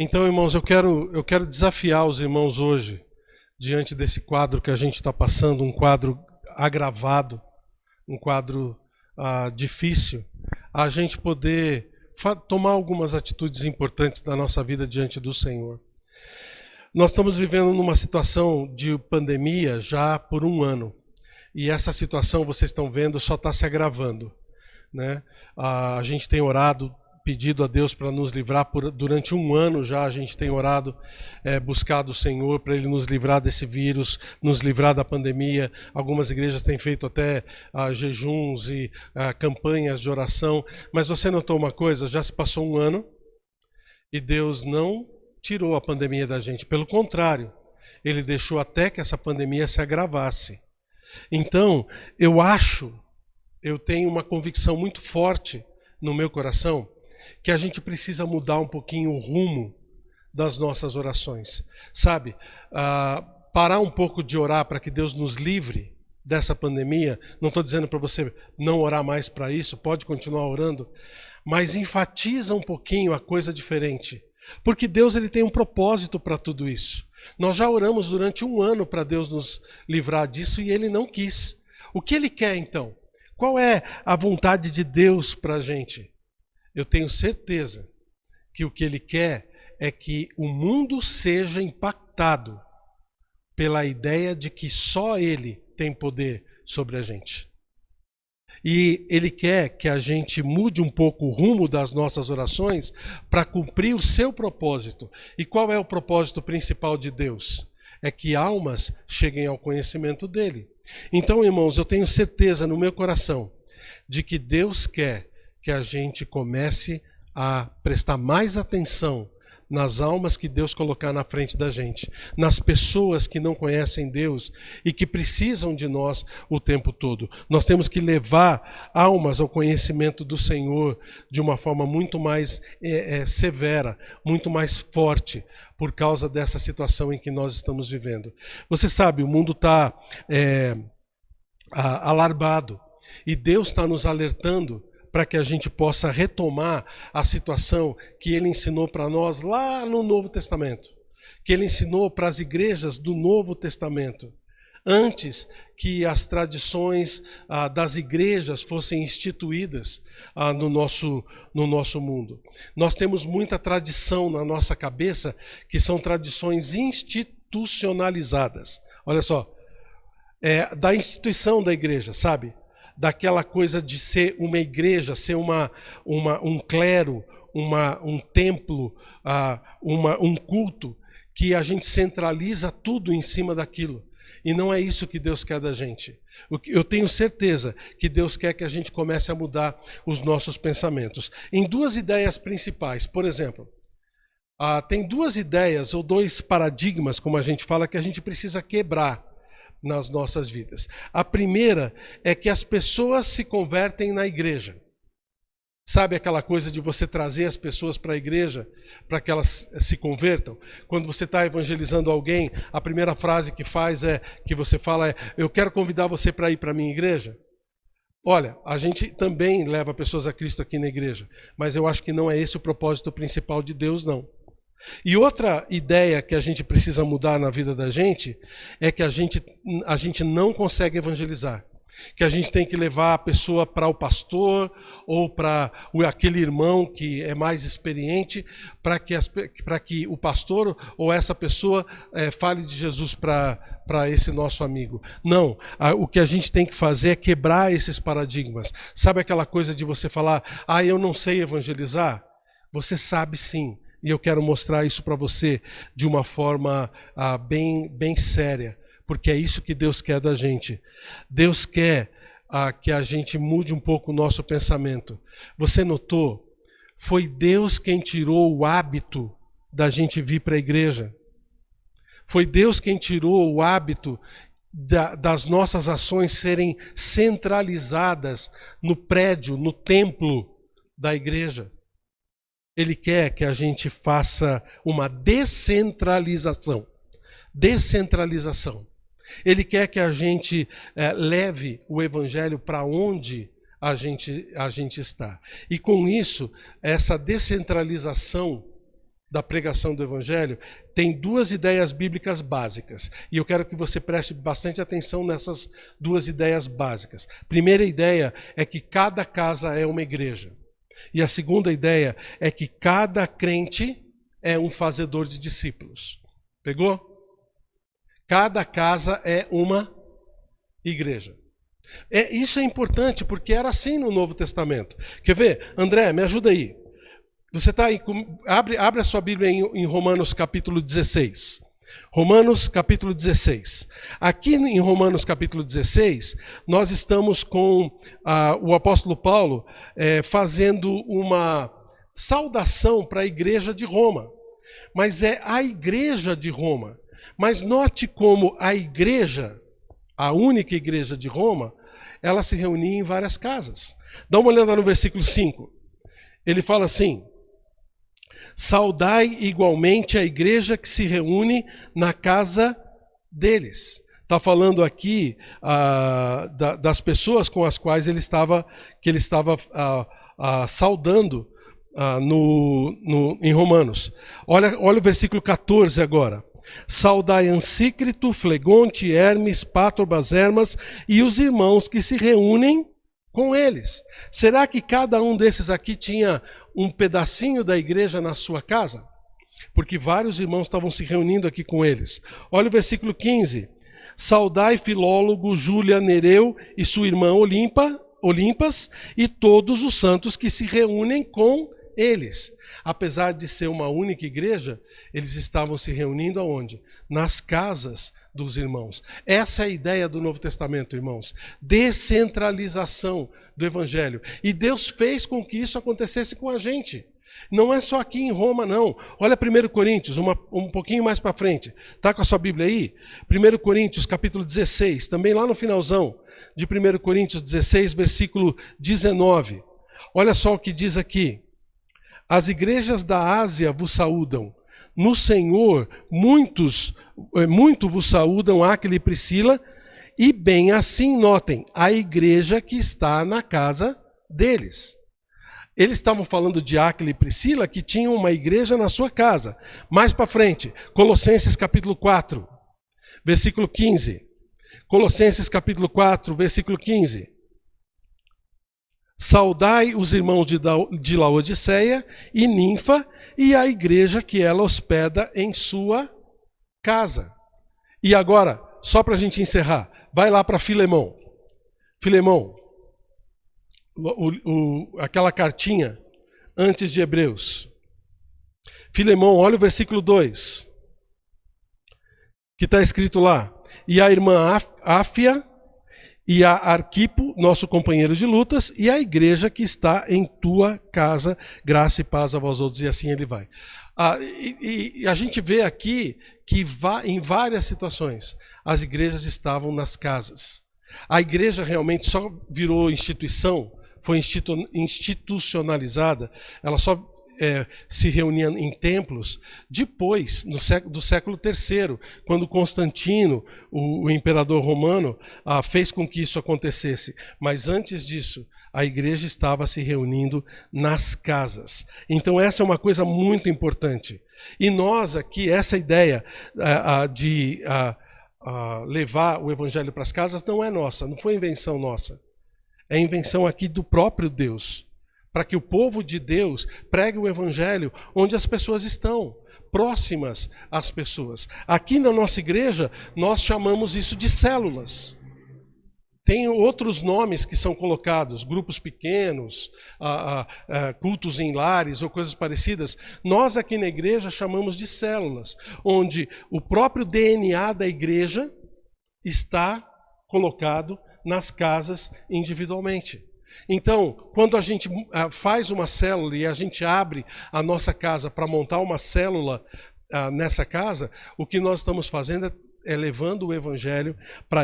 Então, irmãos, eu quero desafiar os irmãos hoje, diante desse quadro que a gente está passando, um quadro agravado, um quadro difícil, a gente poder tomar algumas atitudes importantes da nossa vida diante do Senhor. Nós estamos vivendo numa situação de pandemia já por um ano. E essa situação, vocês estão vendo, só está se agravando, né? A gente tem orado, pedido a Deus para nos livrar, durante um ano já a gente tem orado, buscado o Senhor para Ele nos livrar desse vírus, nos livrar da pandemia. Algumas igrejas têm feito até jejuns e campanhas de oração. Mas você notou uma coisa? Já se passou um ano e Deus não tirou a pandemia da gente. Pelo contrário, Ele deixou até que essa pandemia se agravasse. Então, eu tenho uma convicção muito forte no meu coração que a gente precisa mudar um pouquinho o rumo das nossas orações. Sabe, parar um pouco de orar para que Deus nos livre dessa pandemia. Não estou dizendo para você não orar mais para isso, pode continuar orando, mas enfatiza um pouquinho a coisa diferente. Porque Deus ele tem um propósito para tudo isso. Nós já oramos durante um ano para Deus nos livrar disso e Ele não quis. O que Ele quer então? Qual é a vontade de Deus para a gente? Eu tenho certeza que o que Ele quer é que o mundo seja impactado pela ideia de que só Ele tem poder sobre a gente. E Ele quer que a gente mude um pouco o rumo das nossas orações para cumprir o seu propósito. E qual é o propósito principal de Deus? É que almas cheguem ao conhecimento dEle. Então, irmãos, eu tenho certeza no meu coração de que Deus quer que a gente comece a prestar mais atenção nas almas que Deus colocar na frente da gente, nas pessoas que não conhecem Deus e que precisam de nós o tempo todo. Nós temos que levar almas ao conhecimento do Senhor de uma forma muito mais severa, muito mais forte, por causa dessa situação em que nós estamos vivendo. Você sabe, o mundo está alarmado e Deus está nos alertando para que a gente possa retomar a situação que Ele ensinou para nós lá no Novo Testamento, que Ele ensinou para as igrejas do Novo Testamento, antes que as tradições das igrejas fossem instituídas no nosso mundo. Nós temos muita tradição na nossa cabeça, que são tradições institucionalizadas. Olha só, da instituição da igreja, sabe? Daquela coisa de ser uma igreja, ser um clero, um templo, um culto, que a gente centraliza tudo em cima daquilo. E não é isso que Deus quer da gente. Eu tenho certeza que Deus quer que a gente comece a mudar os nossos pensamentos. Em duas ideias principais, por exemplo, tem duas ideias ou dois paradigmas, como a gente fala, que a gente precisa quebrar nas nossas vidas. A primeira é que as pessoas se convertem na igreja. Sabe aquela coisa de você trazer as pessoas para a igreja para que elas se convertam? Quando você está evangelizando alguém, a primeira frase que você fala é: eu quero convidar você para ir para a minha igreja. Olha, a gente também leva pessoas a Cristo aqui na igreja, mas eu acho que não é esse o propósito principal de Deus, não. E outra ideia que a gente precisa mudar na vida da gente é que a gente não consegue evangelizar. Que a gente tem que levar a pessoa para o pastor ou para aquele irmão que é mais experiente, para que o pastor ou essa pessoa fale de Jesus para esse nosso amigo. Não, o que a gente tem que fazer é quebrar esses paradigmas. Sabe aquela coisa de você falar: eu não sei evangelizar? Você sabe sim. E eu quero mostrar isso para você de uma forma bem séria, porque é isso que Deus quer da gente. Deus quer que a gente mude um pouco o nosso pensamento. Você notou? Foi Deus quem tirou o hábito da gente vir para a igreja. Foi Deus quem tirou o hábito das nossas ações serem centralizadas no prédio, no templo da igreja. Ele quer que a gente faça uma descentralização. Descentralização. Ele quer que a gente leve o evangelho para onde a gente está. E com isso, essa descentralização da pregação do Evangelho, tem duas ideias bíblicas básicas. E eu quero que você preste bastante atenção nessas duas ideias básicas. Primeira ideia é que cada casa é uma igreja. E a segunda ideia é que cada crente é um fazedor de discípulos. Pegou? Cada casa é uma igreja. Isso é importante porque era assim no Novo Testamento. Quer ver? André, me ajuda aí. Você está aí, abre a sua Bíblia em Romanos capítulo 16. Romanos capítulo 16. Aqui em Romanos capítulo 16, nós estamos com o apóstolo Paulo fazendo uma saudação para a igreja de Roma. Mas é a igreja de Roma. Mas note como a igreja, a única igreja de Roma, ela se reunia em várias casas. Dá uma olhada no versículo 5. Ele fala assim: saudai igualmente a igreja que se reúne na casa deles. Está falando aqui das pessoas com as quais ele estava saudando em Romanos. Olha o versículo 14 agora. Saudai Ansícrito, Flegonte, Hermes, Pátrobas, Hermas e os irmãos que se reúnem com eles. Será que cada um desses aqui tinha um pedacinho da igreja na sua casa? Porque vários irmãos estavam se reunindo aqui com eles. Olha o versículo 15. Saudai Filólogo, Júlia, Nereu e sua irmã Olimpas e todos os santos que se reúnem com eles. Apesar de ser uma única igreja, eles estavam se reunindo aonde? Nas casas dos irmãos. Essa é a ideia do Novo Testamento, irmãos. Descentralização do Evangelho. E Deus fez com que isso acontecesse com a gente. Não é só aqui em Roma, não. Olha 1 Coríntios, um pouquinho mais para frente. Está com a sua Bíblia aí? 1 Coríntios, capítulo 16, também lá no finalzão de 1 Coríntios 16, versículo 19. Olha só o que diz aqui. As igrejas da Ásia vos saúdam. No Senhor, muito vos saúdam Áquila e Priscila, e bem assim notem, a igreja que está na casa deles. Eles estavam falando de Áquila e Priscila, que tinham uma igreja na sua casa. Mais para frente, Colossenses capítulo 4, versículo 15. Colossenses capítulo 4, versículo 15. Saudai os irmãos de Laodiceia e Ninfa e a igreja que ela hospeda em sua casa. E agora, só para a gente encerrar, vai lá para Filemão. Filemão, aquela cartinha antes de Hebreus. Filemão, olha o versículo 2, que está escrito lá. E a irmã Áfia e a Arquipo, nosso companheiro de lutas, e a igreja que está em tua casa, graça e paz a vós outros, e assim ele vai. E a gente vê aqui que em várias situações as igrejas estavam nas casas. A igreja realmente só virou instituição, foi institucionalizada, ela só se reunia em templos depois, do século III, quando Constantino, o imperador romano, fez com que isso acontecesse. Mas antes disso, a igreja estava se reunindo nas casas. Então essa é uma coisa muito importante. E nós aqui, essa ideia de levar o evangelho para as casas não é nossa, não foi invenção nossa. É invenção aqui do próprio Deus. Para que o povo de Deus pregue o evangelho onde as pessoas estão, próximas às pessoas. Aqui na nossa igreja, nós chamamos isso de células. Tem outros nomes que são colocados, grupos pequenos, cultos em lares ou coisas parecidas. Nós aqui na igreja chamamos de células, onde o próprio DNA da igreja está colocado nas casas individualmente. Então, quando a gente faz uma célula e a gente abre a nossa casa para montar uma célula nessa casa, o que nós estamos fazendo é levando o evangelho para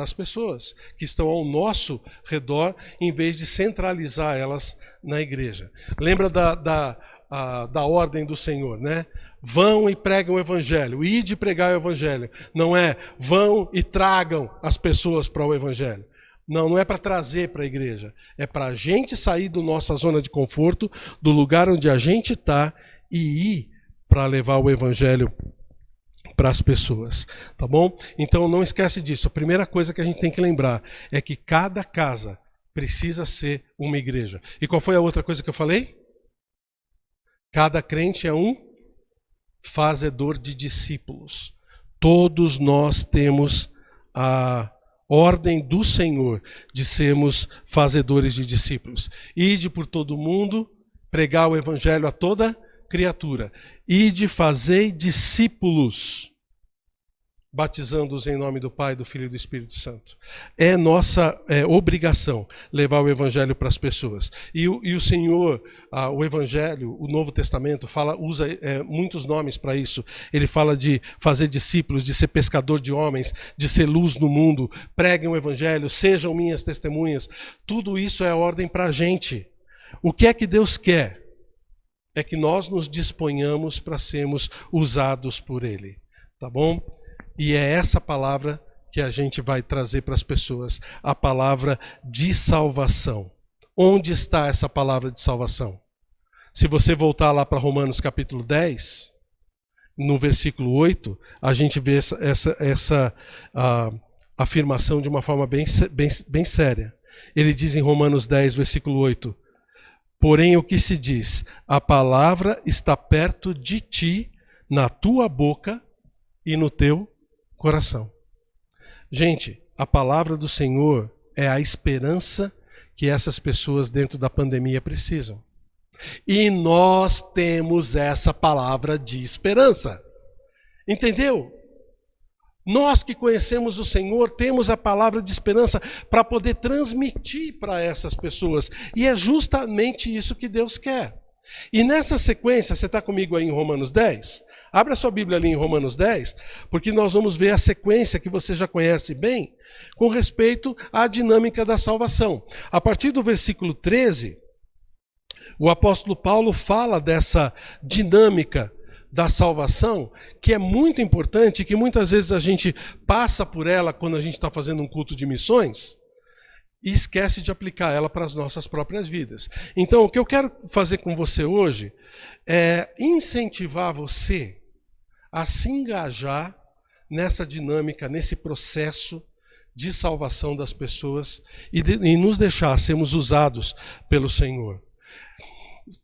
as pessoas que estão ao nosso redor, em vez de centralizar elas na igreja. Lembra da ordem do Senhor, né? Vão e pregam o evangelho, ide pregar o evangelho. Não é vão e tragam as pessoas para o evangelho. Não é para trazer para a igreja. É para a gente sair da nossa zona de conforto, do lugar onde a gente está e ir para levar o evangelho para as pessoas, tá bom? Então não esquece disso. A primeira coisa que a gente tem que lembrar é que cada casa precisa ser uma igreja. E qual foi a outra coisa que eu falei? Cada crente é um fazedor de discípulos. Todos nós temos a ordem do Senhor de sermos fazedores de discípulos. Ide por todo o mundo, pregar o evangelho a toda criatura. Ide fazei discípulos, batizando-os em nome do Pai, do Filho e do Espírito Santo. É nossa obrigação levar o evangelho para as pessoas. E o Senhor, o evangelho, o Novo Testamento, usa muitos nomes para isso. Ele fala de fazer discípulos, de ser pescador de homens, de ser luz no mundo. Preguem o evangelho, sejam minhas testemunhas. Tudo isso é ordem para a gente. O que é que Deus quer? É que nós nos disponhamos para sermos usados por Ele. Tá bom? E é essa palavra que a gente vai trazer para as pessoas, a palavra de salvação. Onde está essa palavra de salvação? Se você voltar lá para Romanos capítulo 10, no versículo 8, a gente vê essa afirmação de uma forma bem séria. Ele diz em Romanos 10, versículo 8, porém o que se diz? A palavra está perto de ti, na tua boca e no teu coração. Gente, a palavra do Senhor é a esperança que essas pessoas dentro da pandemia precisam. E nós temos essa palavra de esperança. Entendeu? Nós que conhecemos o Senhor temos a palavra de esperança para poder transmitir para essas pessoas. E é justamente isso que Deus quer. E nessa sequência, você está comigo aí em Romanos 10? Abra sua Bíblia ali em Romanos 10, porque nós vamos ver a sequência que você já conhece bem, com respeito à dinâmica da salvação. A partir do versículo 13, o apóstolo Paulo fala dessa dinâmica da salvação, que é muito importante, que muitas vezes a gente passa por ela quando a gente está fazendo um culto de missões, e esquece de aplicar ela para as nossas próprias vidas. Então, o que eu quero fazer com você hoje é incentivar você a se engajar nessa dinâmica, nesse processo de salvação das pessoas e nos deixar sermos usados pelo Senhor.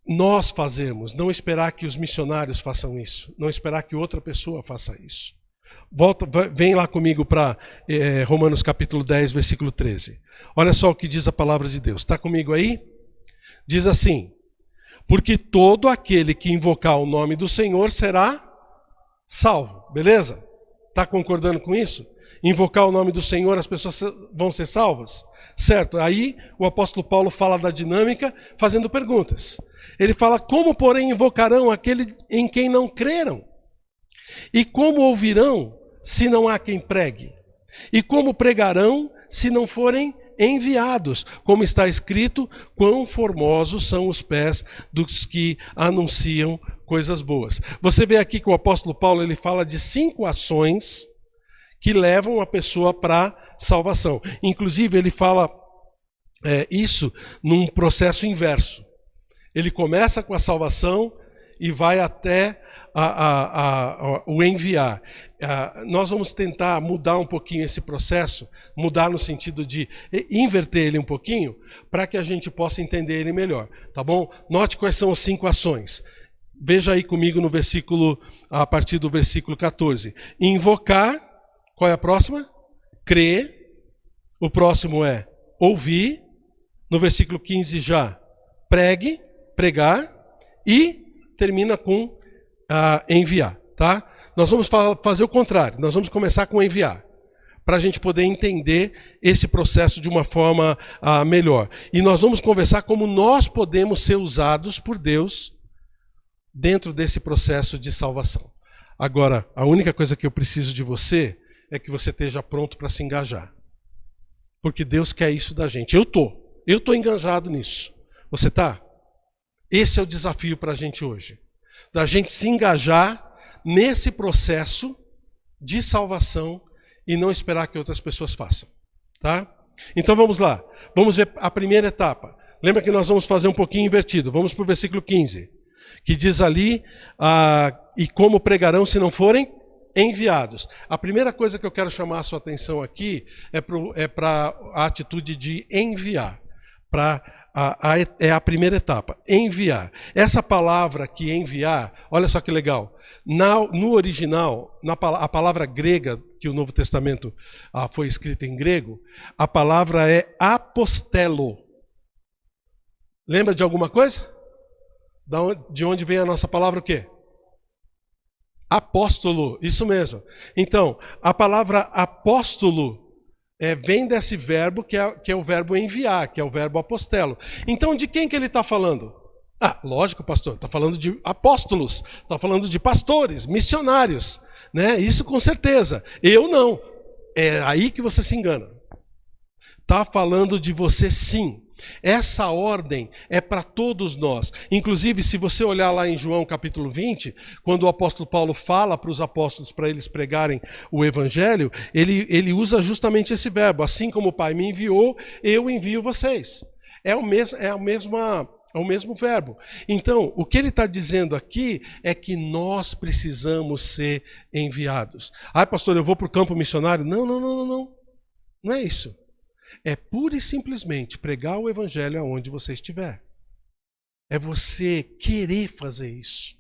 Nós fazemos, não esperar que os missionários façam isso, não esperar que outra pessoa faça isso. Vem lá comigo para Romanos capítulo 10, versículo 13. Olha só o que diz a palavra de Deus. Está comigo aí? Diz assim, porque todo aquele que invocar o nome do Senhor será salvo. Beleza? Está concordando com isso? Invocar o nome do Senhor, as pessoas vão ser salvas? Certo. Aí o apóstolo Paulo fala da dinâmica fazendo perguntas. Ele fala, como porém invocarão aquele em quem não creram? E como ouvirão se não há quem pregue? E como pregarão se não forem enviados? Como está escrito, quão formosos são os pés dos que anunciam coisas boas. Você vê aqui que o apóstolo Paulo ele fala de 5 ações que levam a pessoa para salvação. Inclusive ele fala isso num processo inverso. Ele começa com a salvação e vai até o enviar. Nós vamos tentar mudar um pouquinho esse processo, mudar no sentido de inverter ele um pouquinho, para que a gente possa entender ele melhor, tá bom? Note quais são as 5 ações. Veja aí comigo no versículo, a partir do versículo 14. Invocar, qual é a próxima? Crer. O próximo é ouvir. No versículo 15 já, pregue, pregar. E termina com enviar, tá? Nós vamos fazer o contrário, nós vamos começar com enviar, para a gente poder entender esse processo de uma forma melhor. E nós vamos conversar como nós podemos ser usados por Deus dentro desse processo de salvação. Agora, a única coisa que eu preciso de você é que você esteja pronto para se engajar. Porque Deus quer isso da gente. Eu tô engajado nisso. Você tá? Esse é o desafio para a gente hoje. Da gente se engajar nesse processo de salvação e não esperar que outras pessoas façam, tá? Então vamos lá, vamos ver a primeira etapa. Lembra que nós vamos fazer um pouquinho invertido, vamos para o versículo 15, que diz ali, e como pregarão se não forem enviados. A primeira coisa que eu quero chamar a sua atenção aqui é para a atitude de enviar. É a primeira etapa, enviar. Essa palavra aqui, enviar, olha só que legal. No original, a palavra grega, que o Novo Testamento foi escrita em grego, a palavra é apostelo. Lembra de alguma coisa? De onde vem a nossa palavra o quê? Apóstolo, isso mesmo. Então, a palavra apóstolo vem desse verbo que é o verbo enviar, que é o verbo apostelo. Então, de quem que ele está falando? Lógico, pastor, está falando de apóstolos, está falando de pastores, missionários, né? Isso com certeza. Eu não. É aí que você se engana. Está falando de você sim. Essa ordem é para todos nós. Inclusive, se você olhar lá em João capítulo 20, quando o apóstolo Paulo fala para os apóstolos para eles pregarem o evangelho, ele usa justamente esse verbo. Assim como o Pai me enviou, eu envio vocês. É o mesmo verbo. Então, o que ele está dizendo aqui é que nós precisamos ser enviados. Pastor, eu vou para o campo missionário? Não. Não é isso. É pura e simplesmente pregar o evangelho aonde você estiver. É você querer fazer isso.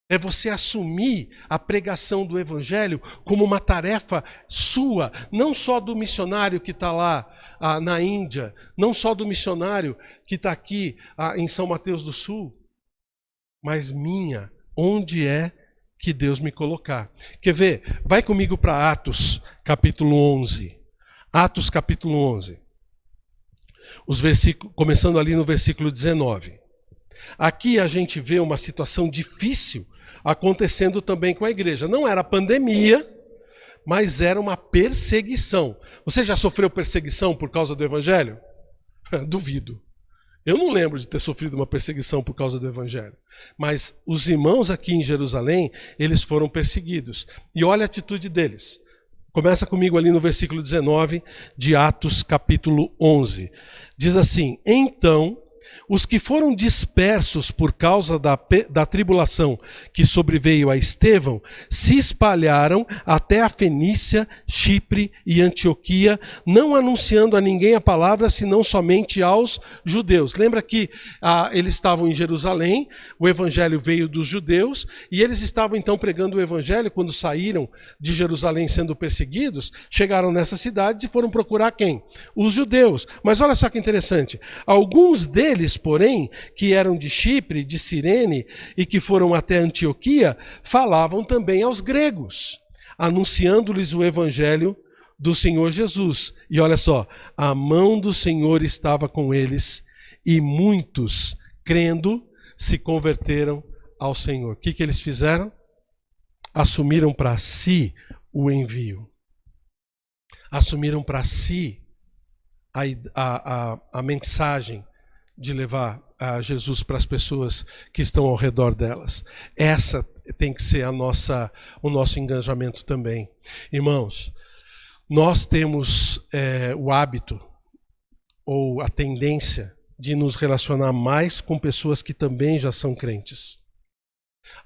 É você assumir a pregação do evangelho como uma tarefa sua, não só do missionário que está lá na Índia, não só do missionário que está aqui em São Mateus do Sul, mas minha, onde é que Deus me colocar. Quer ver? Vai comigo para Atos, capítulo 11. Atos capítulo 11, começando ali no versículo 19. Aqui a gente vê uma situação difícil acontecendo também com a igreja. Não era pandemia, mas era uma perseguição. Você já sofreu perseguição por causa do evangelho? Duvido. Eu não lembro de ter sofrido uma perseguição por causa do evangelho. Mas os irmãos aqui em Jerusalém, eles foram perseguidos. E olha a atitude deles. Começa comigo ali no versículo 19 de Atos capítulo 11. Diz assim: então, os que foram dispersos por causa da tribulação que sobreveio a Estevão, se espalharam até a Fenícia, Chipre e Antioquia, não anunciando a ninguém a palavra, senão somente aos judeus. Lembra que eles estavam em Jerusalém, o evangelho veio dos judeus, e eles estavam então pregando o evangelho quando saíram de Jerusalém sendo perseguidos, chegaram nessas cidades e foram procurar quem? Os judeus. Mas olha só que interessante, alguns deles, porém, que eram de Chipre, de Cirene e que foram até Antioquia, falavam também aos gregos, anunciando-lhes o evangelho do Senhor Jesus. E olha só, a mão do Senhor estava com eles e muitos, crendo, se converteram ao Senhor. O que eles fizeram? Assumiram para si o envio. Assumiram para si a mensagem de levar a Jesus para as pessoas que estão ao redor delas. Essa tem que ser o nosso engajamento também. Irmãos, nós temos o hábito ou a tendência de nos relacionar mais com pessoas que também já são crentes.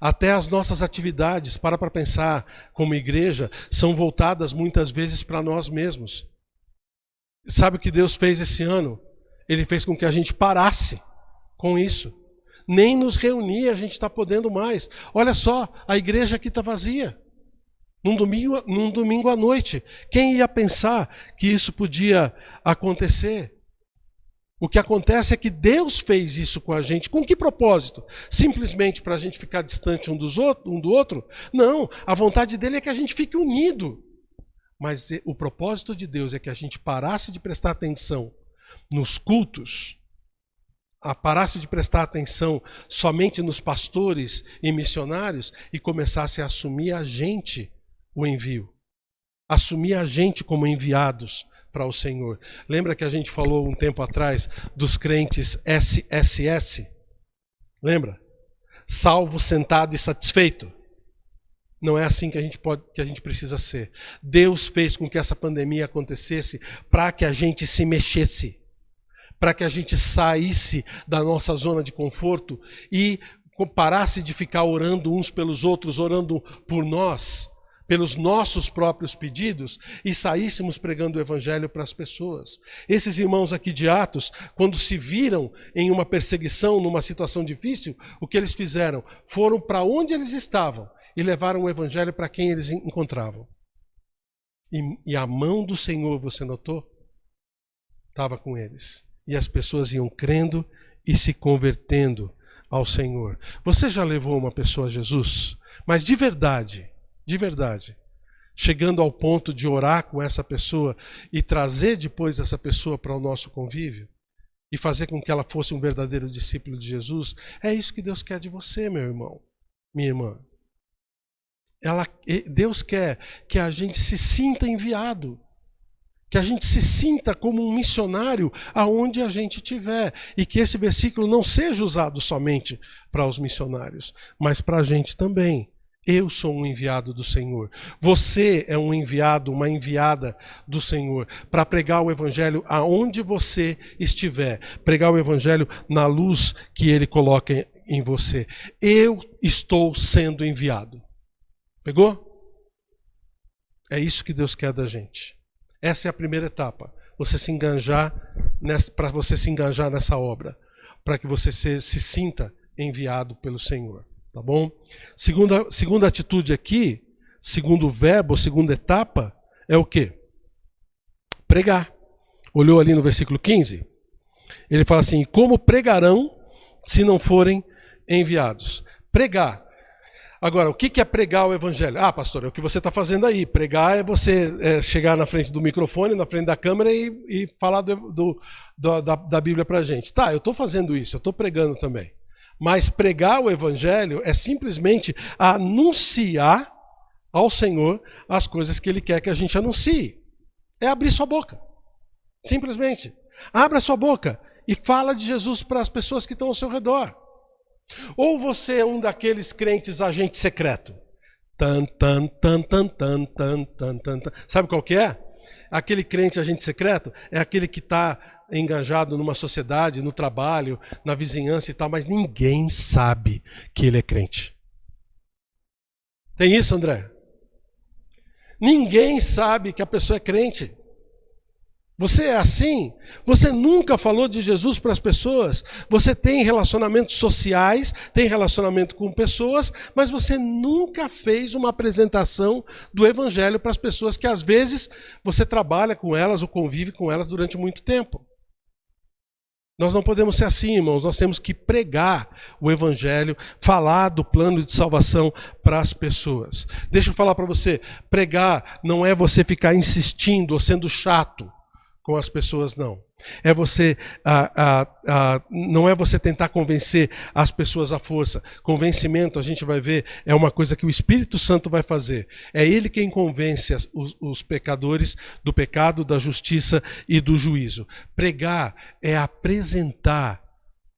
Até as nossas atividades, para pensar como igreja, são voltadas muitas vezes para nós mesmos. Sabe o que Deus fez esse ano? Ele fez com que a gente parasse com isso. Nem nos reunir a gente está podendo mais. Olha só, a igreja aqui está vazia. Num domingo à noite. Quem ia pensar que isso podia acontecer? O que acontece é que Deus fez isso com a gente. Com que propósito? Simplesmente para a gente ficar distante um do outro? Não, a vontade dele é que a gente fique unido. Mas o propósito de Deus é que a gente parasse de prestar atenção nos cultos, parasse de prestar atenção somente nos pastores e missionários e começasse a assumir a gente o envio. Assumir a gente como enviados para o Senhor. Lembra que a gente falou um tempo atrás dos crentes SSS? Lembra? Salvo, sentado e satisfeito. Não é assim que a gente precisa ser. Deus fez com que essa pandemia acontecesse para que a gente se mexesse, para que a gente saísse da nossa zona de conforto e parasse de ficar orando uns pelos outros, orando por nós, pelos nossos próprios pedidos, e saíssemos pregando o evangelho para as pessoas. Esses irmãos aqui de Atos, quando se viram em uma perseguição, numa situação difícil, o que eles fizeram? Foram para onde eles estavam e levaram o evangelho para quem eles encontravam. E a mão do Senhor, você notou? Estava com eles. E as pessoas iam crendo e se convertendo ao Senhor. Você já levou uma pessoa a Jesus? Mas de verdade, chegando ao ponto de orar com essa pessoa e trazer depois essa pessoa para o nosso convívio e fazer com que ela fosse um verdadeiro discípulo de Jesus, é isso que Deus quer de você, meu irmão, minha irmã. Deus quer que a gente se sinta enviado, que a gente se sinta como um missionário aonde a gente estiver, e que esse versículo não seja usado somente para os missionários, mas para a gente também. Eu sou um enviado do Senhor. Você é um enviado, uma enviada do Senhor, para pregar o evangelho aonde você estiver, pregar o evangelho na luz que Ele coloca em você. Eu estou sendo enviado. Pegou? É isso que Deus quer da gente. Essa é a primeira etapa. Você se enganjar para você se enganjar nessa obra, para que você se sinta enviado pelo Senhor, tá bom? Segunda atitude aqui, segundo verbo, segunda etapa, é o quê? Pregar. Olhou ali no versículo 15? Ele fala assim: como pregarão se não forem enviados? Pregar. Agora, o que é pregar o evangelho? Ah, pastor, é o que você está fazendo aí. Pregar é você chegar na frente do microfone, na frente da câmera e falar da Bíblia para a gente. Tá, eu estou fazendo isso, eu estou pregando também. Mas pregar o evangelho é simplesmente anunciar ao Senhor as coisas que Ele quer que a gente anuncie. É abrir sua boca. Simplesmente. Abra sua boca e fala de Jesus para as pessoas que estão ao seu redor. Ou você é um daqueles crentes agente secreto? Sabe qual que é? Aquele crente agente secreto é aquele que está engajado numa sociedade, no trabalho, na vizinhança e tal, mas ninguém sabe que ele é crente. Tem isso, André? Ninguém sabe que a pessoa é crente. Você é assim? Você nunca falou de Jesus para as pessoas? Você tem relacionamentos sociais, tem relacionamento com pessoas, mas você nunca fez uma apresentação do evangelho para as pessoas que às vezes você trabalha com elas ou convive com elas durante muito tempo. Nós não podemos ser assim, irmãos. Nós temos que pregar o evangelho, falar do plano de salvação para as pessoas. Deixa eu falar para você, pregar não é você ficar insistindo ou sendo chato com as pessoas, não. É você, não é você tentar convencer as pessoas à força. Convencimento, a gente vai ver, é uma coisa que o Espírito Santo vai fazer. É Ele quem convence os pecadores do pecado, da justiça e do juízo. Pregar é apresentar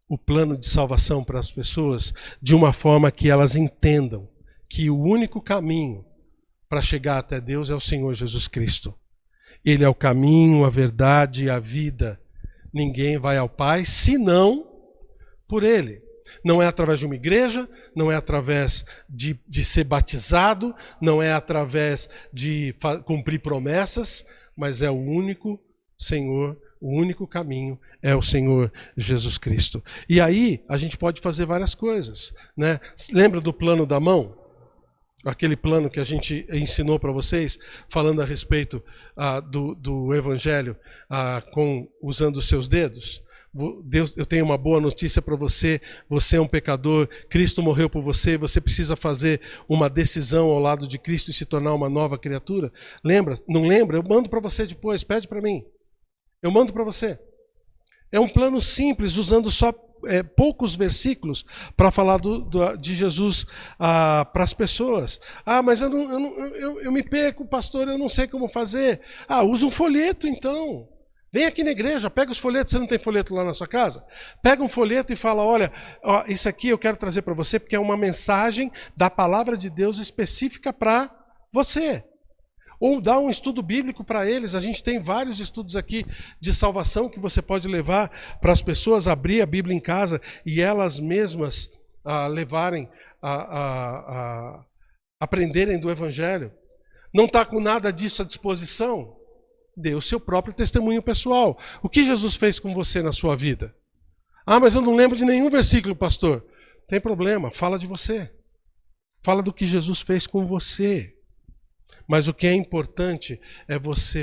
o plano de salvação para as pessoas de uma forma que elas entendam que o único caminho para chegar até Deus é o Senhor Jesus Cristo. Ele é o caminho, a verdade e a vida. Ninguém vai ao Pai senão por Ele. Não é através de uma igreja, não é através de ser batizado, não é através de cumprir promessas, mas é o único Senhor, o único caminho é o Senhor Jesus Cristo. E aí a gente pode fazer várias coisas, né? Lembra do plano da mão? Aquele plano que a gente ensinou para vocês, falando a respeito do Evangelho usando os seus dedos. Deus, eu tenho uma boa notícia para você. Você é um pecador, Cristo morreu por você, você precisa fazer uma decisão ao lado de Cristo e se tornar uma nova criatura. Lembra? Não lembra? Eu mando para você depois, pede para mim. Eu mando para você. É um plano simples, usando só poucos versículos para falar de Jesus para as pessoas. Ah, mas eu me perco, pastor, eu não sei como fazer. Ah, usa um folheto então. Vem aqui na igreja, pega os folhetos, você não tem folheto lá na sua casa? Pega um folheto e fala, olha, isso aqui eu quero trazer para você porque é uma mensagem da palavra de Deus específica para você. Ou dá um estudo bíblico para eles. A gente tem vários estudos aqui de salvação que você pode levar para as pessoas, abrir a Bíblia em casa e elas mesmas levarem, aprenderem do Evangelho. Não está com nada disso à disposição? Dê o seu próprio testemunho pessoal. O que Jesus fez com você na sua vida? Ah, mas eu não lembro de nenhum versículo, pastor. Não tem problema, fala de você. Fala do que Jesus fez com você. Mas o que é importante é você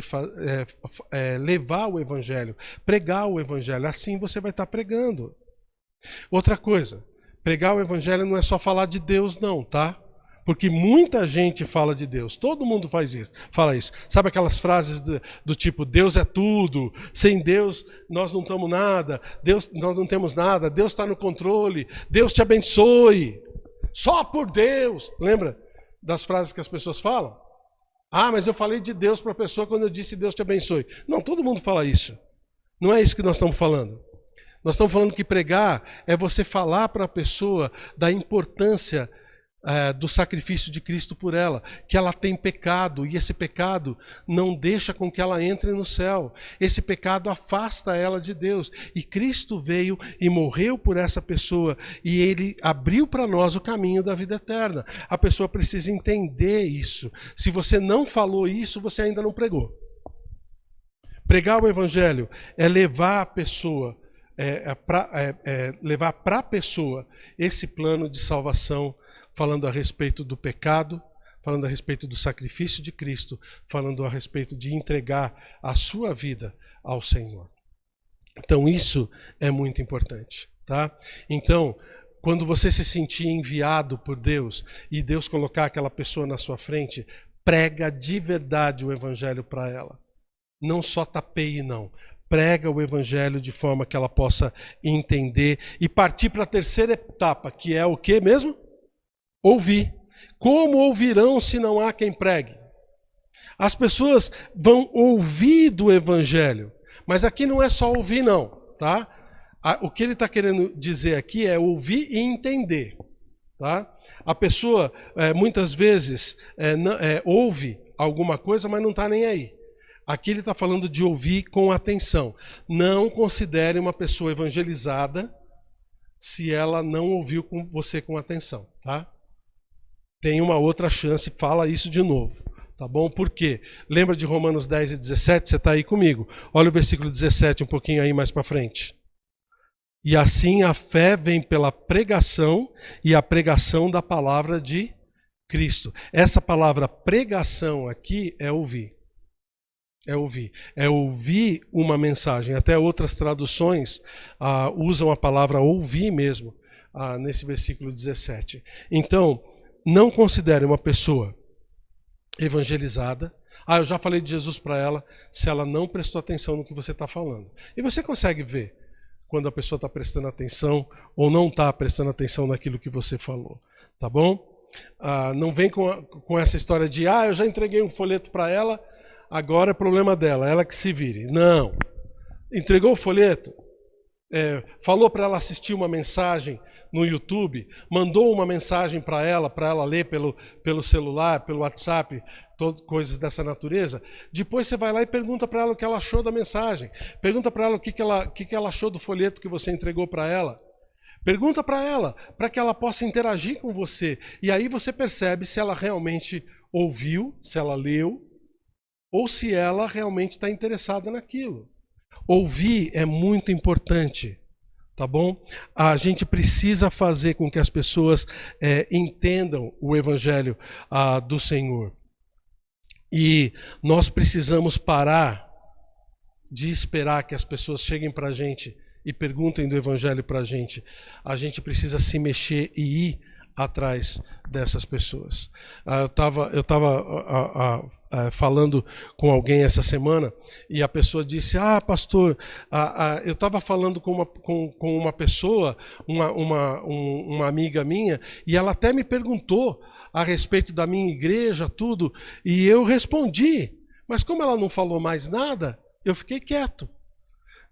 levar o Evangelho, pregar o Evangelho. Assim você vai estar pregando. Outra coisa, pregar o Evangelho não é só falar de Deus não, tá? Porque muita gente fala de Deus. Todo mundo fala isso. Sabe aquelas frases do tipo, Deus é tudo, sem Deus nós não estamos nada, nós não temos nada, Deus está no controle, Deus te abençoe, só por Deus. Lembra das frases que as pessoas falam? Ah, mas eu falei de Deus para a pessoa quando eu disse Deus te abençoe. Não, todo mundo fala isso. Não é isso que nós estamos falando. Nós estamos falando que pregar é você falar para a pessoa da importância do sacrifício de Cristo por ela, que ela tem pecado, e esse pecado não deixa com que ela entre no céu. Esse pecado afasta ela de Deus. E Cristo veio e morreu por essa pessoa, e Ele abriu para nós o caminho da vida eterna. A pessoa precisa entender isso. Se você não falou isso, você ainda não pregou. Pregar o Evangelho é levar a pessoa, levar para a pessoa esse plano de salvação, falando a respeito do pecado, falando a respeito do sacrifício de Cristo, falando a respeito de entregar a sua vida ao Senhor. Então isso é muito importante, tá? Então, quando você se sentir enviado por Deus e Deus colocar aquela pessoa na sua frente, prega de verdade o Evangelho para ela. Não só tapeie, não. Prega o Evangelho de forma que ela possa entender e partir para a terceira etapa, que é o que mesmo? Ouvir. Como ouvirão se não há quem pregue? As pessoas vão ouvir do Evangelho, mas aqui não é só ouvir não, tá? O que ele está querendo dizer aqui é ouvir e entender, tá? A pessoa muitas vezes ouve alguma coisa, mas não está nem aí. Aqui ele está falando de ouvir com atenção. Não considere uma pessoa evangelizada se ela não ouviu você com atenção, tá? Tem uma outra chance, fala isso de novo, tá bom? Por quê? Lembra de Romanos 10 e 17? Você está aí comigo. Olha o versículo 17 um pouquinho aí mais para frente. E assim a fé vem pela pregação e a pregação da palavra de Cristo. Essa palavra pregação aqui é ouvir. É ouvir. É ouvir uma mensagem. Até outras traduções usam a palavra ouvir mesmo, nesse versículo 17. Então, não considere uma pessoa evangelizada. Eu já falei de Jesus para ela, se ela não prestou atenção no que você está falando. E você consegue ver quando a pessoa está prestando atenção ou não está prestando atenção naquilo que você falou. Tá bom? Não vem com essa história de, eu já entreguei um folheto para ela, agora é problema dela, ela que se vire. Não. Entregou o folheto? Falou para ela assistir uma mensagem no YouTube, mandou uma mensagem para ela ler pelo celular, pelo WhatsApp, coisas dessa natureza. Depois você vai lá e pergunta para ela o que ela achou da mensagem. Pergunta para ela o que ela achou do folheto que você entregou para ela. Pergunta para ela, para que ela possa interagir com você. E aí você percebe se ela realmente ouviu, se ela leu, ou se ela realmente está interessada naquilo. Ouvir é muito importante, tá bom? A gente precisa fazer com que as pessoas entendam o Evangelho do Senhor. E nós precisamos parar de esperar que as pessoas cheguem para a gente e perguntem do Evangelho para a gente. A gente precisa se mexer e ir atrás dessas pessoas. Eu estava falando com alguém essa semana e a pessoa disse, pastor, eu estava falando com uma pessoa, uma amiga minha, e ela até me perguntou a respeito da minha igreja, tudo, e eu respondi, mas como ela não falou mais nada, eu fiquei quieto.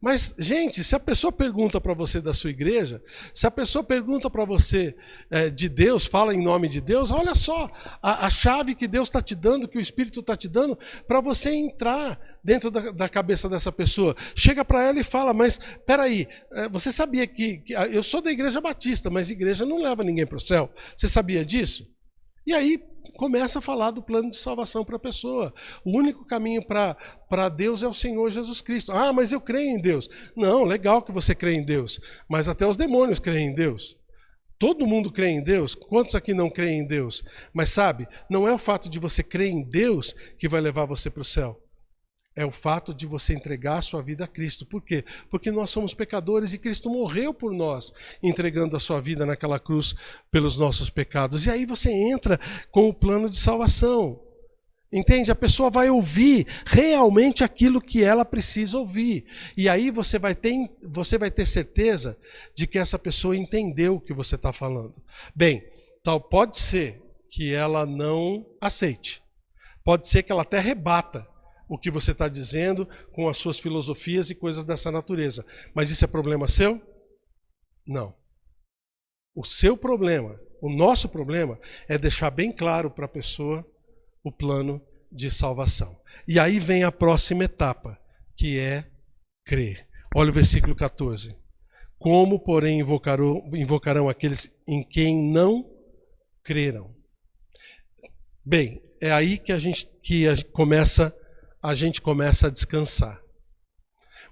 Mas, gente, se a pessoa pergunta para você da sua igreja, se a pessoa pergunta para você de Deus, fala em nome de Deus, olha só a chave que Deus está te dando, que o Espírito está te dando, para você entrar dentro da cabeça dessa pessoa. Chega para ela e fala, mas peraí, você sabia que eu sou da igreja batista, mas igreja não leva ninguém para o céu. Você sabia disso? E aí começa a falar do plano de salvação para a pessoa. O único caminho para Deus é o Senhor Jesus Cristo. Ah, mas eu creio em Deus. Não, legal que você crê em Deus, mas até os demônios creem em Deus. Todo mundo crê em Deus. Quantos aqui não creem em Deus? Mas sabe, não é o fato de você crer em Deus que vai levar você para o céu. É o fato de você entregar a sua vida a Cristo. Por quê? Porque nós somos pecadores e Cristo morreu por nós, entregando a sua vida naquela cruz pelos nossos pecados. E aí você entra com o plano de salvação. Entende? A pessoa vai ouvir realmente aquilo que ela precisa ouvir. E aí você vai ter certeza de que essa pessoa entendeu o que você está falando. Bem, pode ser que ela não aceite. Pode ser que ela até rebata o que você está dizendo com as suas filosofias e coisas dessa natureza. Mas isso é problema seu? Não. O seu problema, o nosso problema, é deixar bem claro para a pessoa o plano de salvação. E aí vem a próxima etapa, que é crer. Olha o versículo 14. Como, porém, invocarão aqueles em quem não creram? Bem, é aí que a gente começa a descansar.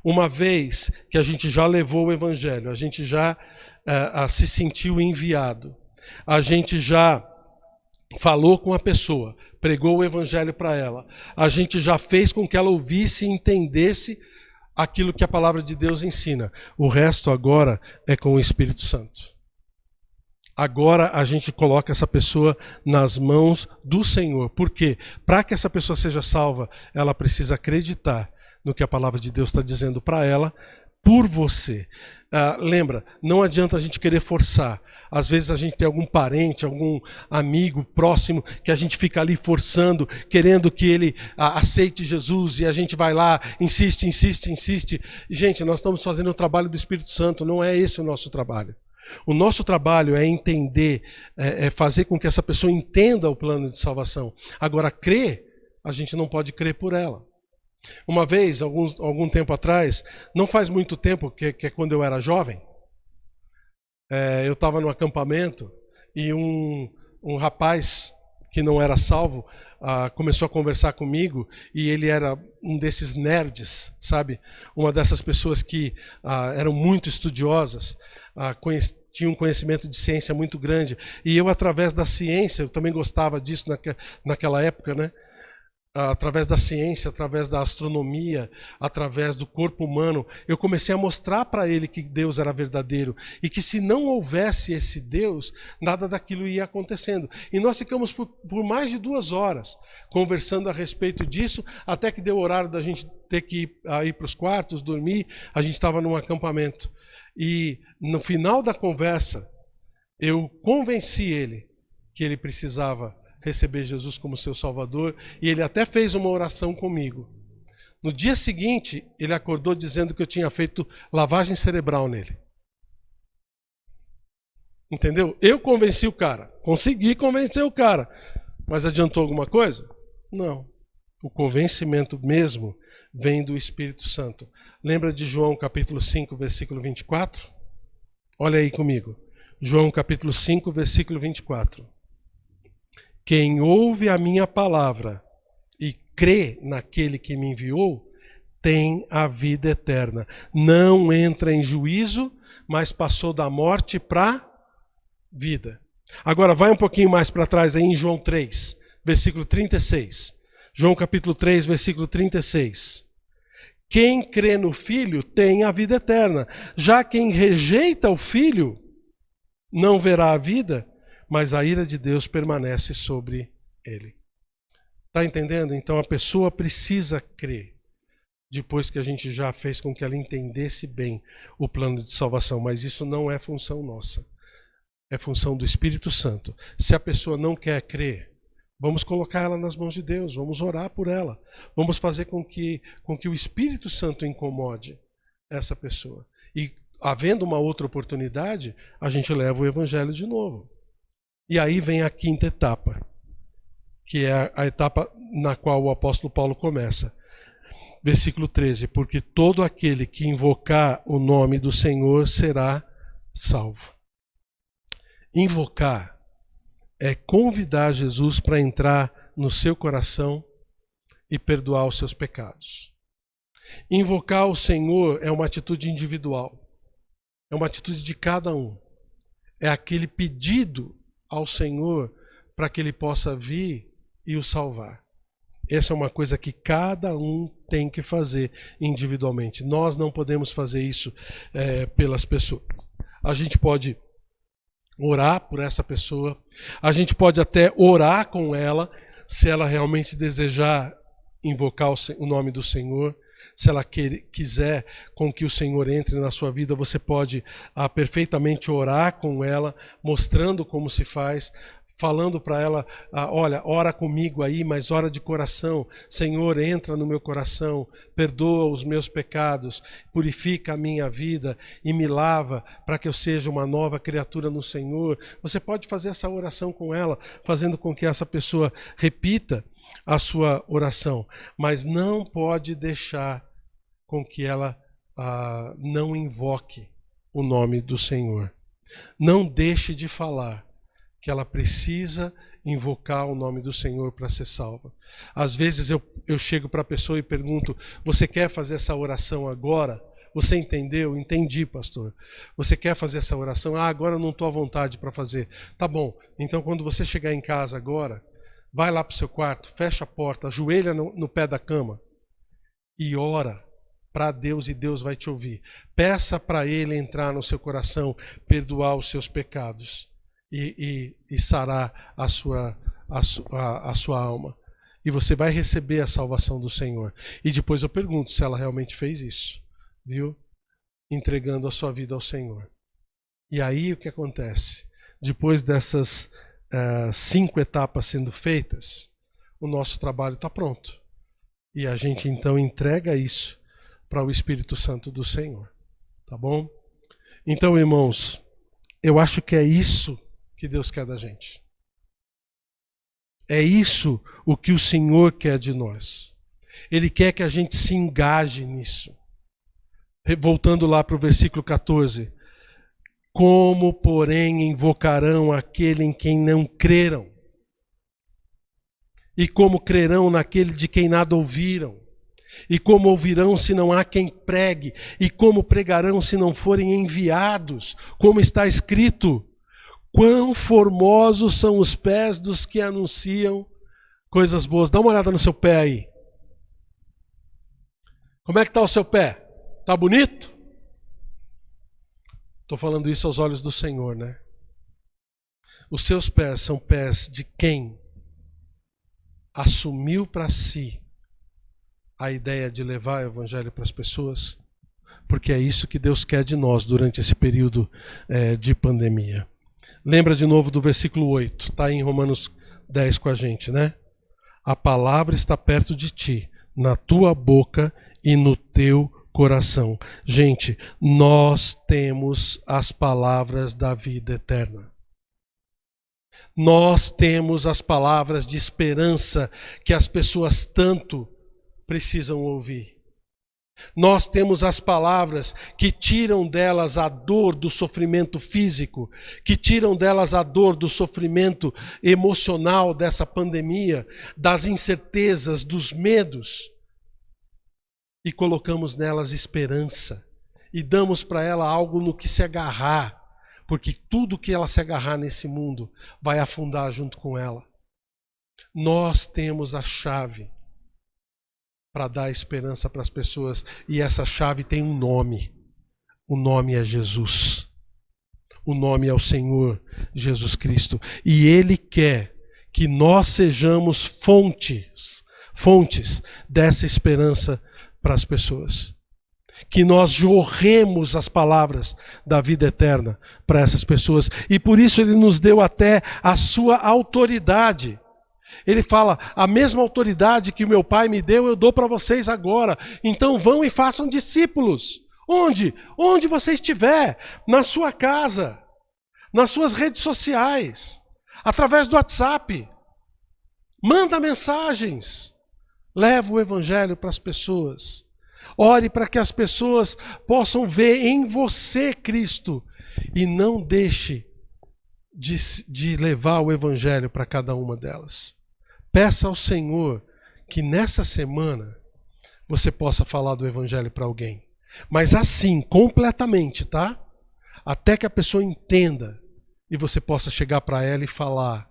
Uma vez que a gente já levou o evangelho, a gente já se sentiu enviado, a gente já falou com a pessoa, pregou o evangelho para ela, a gente já fez com que ela ouvisse e entendesse aquilo que a palavra de Deus ensina. O resto agora é com o Espírito Santo. Agora a gente coloca essa pessoa nas mãos do Senhor. Por quê? Para que essa pessoa seja salva, ela precisa acreditar no que a palavra de Deus está dizendo para ela, por você. Lembra, não adianta a gente querer forçar. Às vezes a gente tem algum parente, algum amigo próximo, que a gente fica ali forçando, querendo que ele aceite Jesus, e a gente vai lá, insiste. Gente, nós estamos fazendo o trabalho do Espírito Santo, não é esse o nosso trabalho. O nosso trabalho é entender, é fazer com que essa pessoa entenda o plano de salvação. Agora, crer, a gente não pode crer por ela. Uma vez, algum tempo atrás, não faz muito tempo, que é quando eu era jovem, eu estava no acampamento e um rapaz que não era salvo começou a conversar comigo, e ele era um desses nerds, sabe? Uma dessas pessoas que eram muito estudiosas, tinham um conhecimento de ciência muito grande, e eu, através da ciência, eu também gostava disso naquela época, né? Através da ciência, através da astronomia, através do corpo humano, eu comecei a mostrar para ele que Deus era verdadeiro e que se não houvesse esse Deus, nada daquilo ia acontecendo. E nós ficamos por mais de 2 horas conversando a respeito disso, até que deu o horário da gente ter que ir para os quartos, dormir. A gente estava num acampamento. E no final da conversa, eu convenci ele que ele precisava receber Jesus como seu Salvador, e ele até fez uma oração comigo. No dia seguinte, ele acordou dizendo que eu tinha feito lavagem cerebral nele. Entendeu? Eu convenci o cara, consegui convencer o cara, mas adiantou alguma coisa? Não. O convencimento mesmo vem do Espírito Santo. Lembra de João capítulo 5, versículo 24? Olha aí comigo. João capítulo 5, versículo 24. Quem ouve a minha palavra e crê naquele que me enviou, tem a vida eterna. Não entra em juízo, mas passou da morte para vida. Agora vai um pouquinho mais para trás aí em João 3, versículo 36. João capítulo 3, versículo 36. Quem crê no Filho tem a vida eterna. Já quem rejeita o Filho não verá a vida, mas a ira de Deus permanece sobre ele. Está entendendo? Então a pessoa precisa crer, depois que a gente já fez com que ela entendesse bem o plano de salvação. Mas isso não é função nossa, é função do Espírito Santo. Se a pessoa não quer crer, vamos colocar ela nas mãos de Deus, vamos orar por ela, vamos fazer com que o Espírito Santo incomode essa pessoa. E havendo uma outra oportunidade, a gente leva o evangelho de novo. E aí vem a quinta etapa, que é a etapa na qual o apóstolo Paulo começa. Versículo 13, porque todo aquele que invocar o nome do Senhor será salvo. Invocar é convidar Jesus para entrar no seu coração e perdoar os seus pecados. Invocar o Senhor é uma atitude individual, é uma atitude de cada um. É aquele pedido ao Senhor para que Ele possa vir e o salvar. Essa é uma coisa que cada um tem que fazer individualmente. Nós não podemos fazer isso pelas pessoas. A gente pode orar por essa pessoa, a gente pode até orar com ela, se ela realmente desejar invocar o nome do Senhor. Se ela quiser com que o Senhor entre na sua vida, você pode perfeitamente orar com ela, mostrando como se faz, falando para ela, olha, ora comigo aí, mas ora de coração. Senhor, entra no meu coração, perdoa os meus pecados, purifica a minha vida e me lava para que eu seja uma nova criatura no Senhor. Você pode fazer essa oração com ela, fazendo com que essa pessoa repita a sua oração, mas não pode deixar com que ela não invoque o nome do Senhor. Não deixe de falar que ela precisa invocar o nome do Senhor para ser salva. Às vezes eu chego para a pessoa e pergunto, você quer fazer essa oração agora? Você entendeu? Entendi, pastor. Você quer fazer essa oração? Agora eu não estou à vontade para fazer. Tá bom, então quando você chegar em casa agora, vai lá para o seu quarto, fecha a porta, ajoelha no pé da cama e ora para Deus e Deus vai te ouvir. Peça para Ele entrar no seu coração, perdoar os seus pecados e sarar a sua alma. E você vai receber a salvação do Senhor. E depois eu pergunto se ela realmente fez isso, viu? Entregando a sua vida ao Senhor. E aí o que acontece? Depois dessas 5 etapas sendo feitas, o nosso trabalho está pronto. E a gente então entrega isso para o Espírito Santo do Senhor. Tá bom? Então, irmãos, eu acho que é isso que Deus quer da gente. É isso o que o Senhor quer de nós. Ele quer que a gente se engaje nisso. Voltando lá para o versículo 14. Como, porém, invocarão aquele em quem não creram? E como crerão naquele de quem nada ouviram? E como ouvirão se não há quem pregue? E como pregarão se não forem enviados? Como está escrito, quão formosos são os pés dos que anunciam coisas boas. Dá uma olhada no seu pé aí. Como é que está o seu pé? Está bonito? Estou falando isso aos olhos do Senhor, né? Os seus pés são pés de quem assumiu para si a ideia de levar o evangelho para as pessoas, porque é isso que Deus quer de nós durante esse período de pandemia. Lembra de novo do versículo 8, está em Romanos 10 com a gente, né? A palavra está perto de ti, na tua boca e no teu coração. Gente, nós temos as palavras da vida eterna. Nós temos as palavras de esperança que as pessoas tanto precisam ouvir. Nós temos as palavras que tiram delas a dor do sofrimento físico, que tiram delas a dor do sofrimento emocional dessa pandemia, das incertezas, dos medos, e colocamos nelas esperança e damos para ela algo no que se agarrar, porque tudo que ela se agarrar nesse mundo vai afundar junto com ela. Nós temos a chave para dar esperança para as pessoas, e essa chave tem um nome. O nome é Jesus. O nome é o Senhor Jesus Cristo. E Ele quer que nós sejamos fontes dessa esperança para as pessoas. Que nós jorremos as palavras da vida eterna para essas pessoas. E por isso Ele nos deu até a sua autoridade. Ele fala, a mesma autoridade que o meu Pai me deu, eu dou para vocês agora. Então vão e façam discípulos. Onde? Onde você estiver, na sua casa, nas suas redes sociais, através do WhatsApp. Manda mensagens. Leva o evangelho para as pessoas. Ore para que as pessoas possam ver em você Cristo e não deixe de levar o evangelho para cada uma delas. Peça ao Senhor que nessa semana você possa falar do evangelho para alguém. Mas assim, completamente, tá? Até que a pessoa entenda e você possa chegar para ela e falar: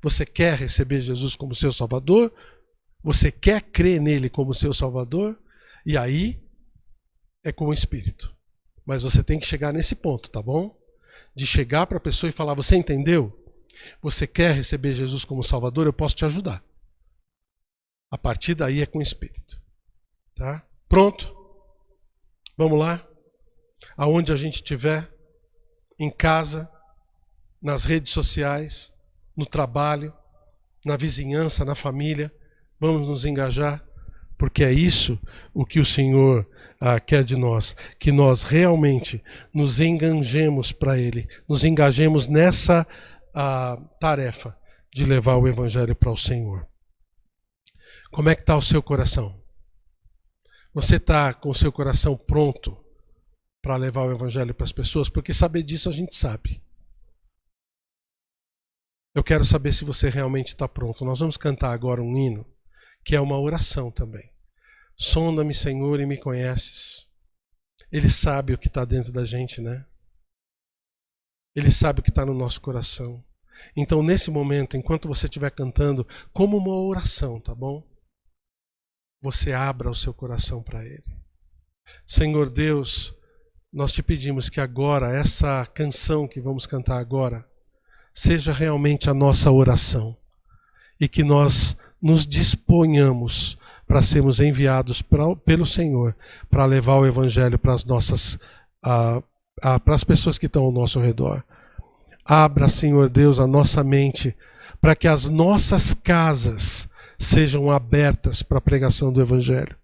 você quer receber Jesus como seu Salvador? Você quer crer nele como seu Salvador? E aí é com o Espírito. Mas você tem que chegar nesse ponto, tá bom? De chegar para a pessoa e falar: você entendeu? Você quer receber Jesus como Salvador? Eu posso te ajudar. A partir daí é com o Espírito. Tá? Pronto? Vamos lá? Aonde a gente estiver, em casa, nas redes sociais, no trabalho, na vizinhança, na família, vamos nos engajar, porque é isso o que o Senhor quer de nós, que nós realmente nos engajemos para Ele, nos engajemos nessa tarefa de levar o Evangelho para o Senhor. Como é que está o seu coração? Você está com o seu coração pronto para levar o Evangelho para as pessoas? Porque saber disso a gente sabe. Eu quero saber se você realmente está pronto. Nós vamos cantar agora um hino, que é uma oração também. Sonda-me, Senhor, e me conheces. Ele sabe o que está dentro da gente, né? Ele sabe o que está no nosso coração. Então, nesse momento, enquanto você estiver cantando, como uma oração, tá bom? Você abra o seu coração para Ele. Senhor Deus, nós te pedimos que agora, essa canção que vamos cantar agora, seja realmente a nossa oração. E que nós nos disponhamos para sermos enviados pelo Senhor para levar o Evangelho para as nossas, para as pessoas que estão ao nosso redor. Abra, Senhor Deus, a nossa mente para que as nossas casas sejam abertas para a pregação do Evangelho.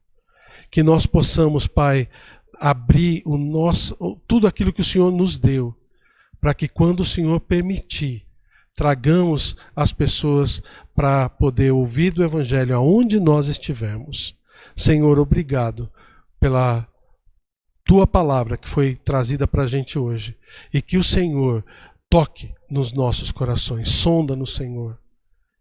Que nós possamos, Pai, abrir tudo aquilo que o Senhor nos deu, para que quando o Senhor permitir, tragamos as pessoas para poder ouvir do Evangelho aonde nós estivermos. Senhor, obrigado pela Tua palavra que foi trazida para a gente hoje. E que o Senhor toque nos nossos corações, sonda-nos, Senhor,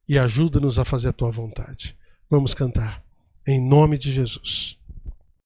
e ajuda-nos a fazer a Tua vontade. Vamos cantar, em nome de Jesus.